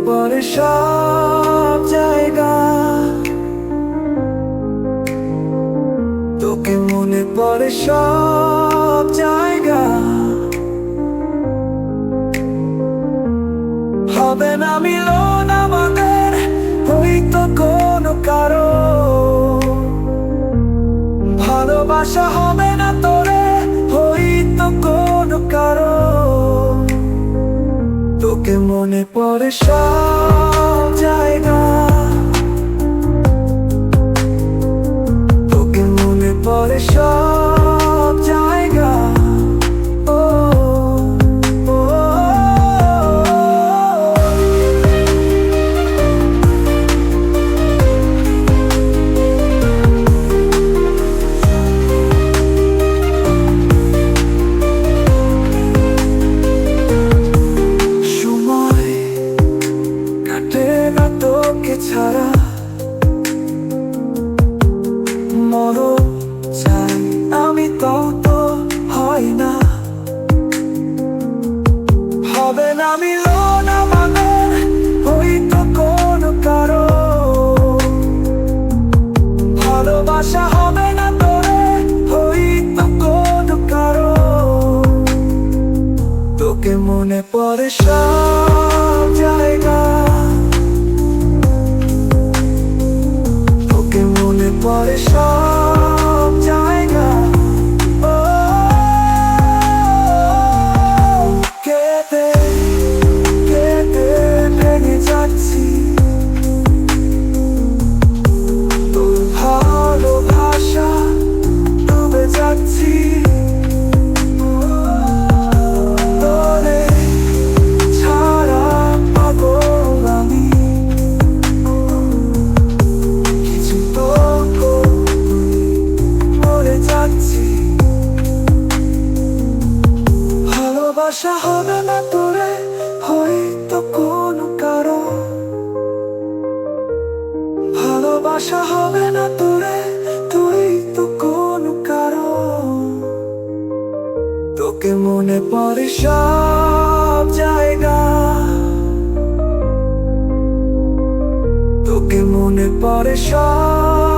পড়ে সব জায়গা, তোকে মনে পড়ে সব জায়গা। হবে না মিলন আমাদের, হয়তো কোনো কারো ভালোবাসা হবে না তোরে, হয়তো কোনো কারো। তোকে মনে পড়ে সব জায়গা, তোকে মনে পড়ে সব জায়গা। ও ও, সময় কাটে না তোকে ছাড়া, মরণ চাই আমি তো হয় না। হবে না মিলন আমাদের, হয়তো কোনো কারো ভালোবাসা হবে না তোরে, হয়তো কোনো কারো। তোকে মনে পড়ে সব জায়গা, তোকে মনে পড়ে সব জায়গা। ও কেটে কেটে ভেঙে যাচ্ছি, তোর ভালোবাসা ডুবে যাচ্ছি। তোরে ছাড়া পাগল আমি, কিছু তো মরে যাচ্ছি। ভালোবাসা হবে না তোরে, হয়তো কোনো কারো ভালোবাসা হবে না তোরে, তুই তো কোনো কারো। তোকে মনে পড়ে সব জায়গা, তোকে মনে পড়ে সব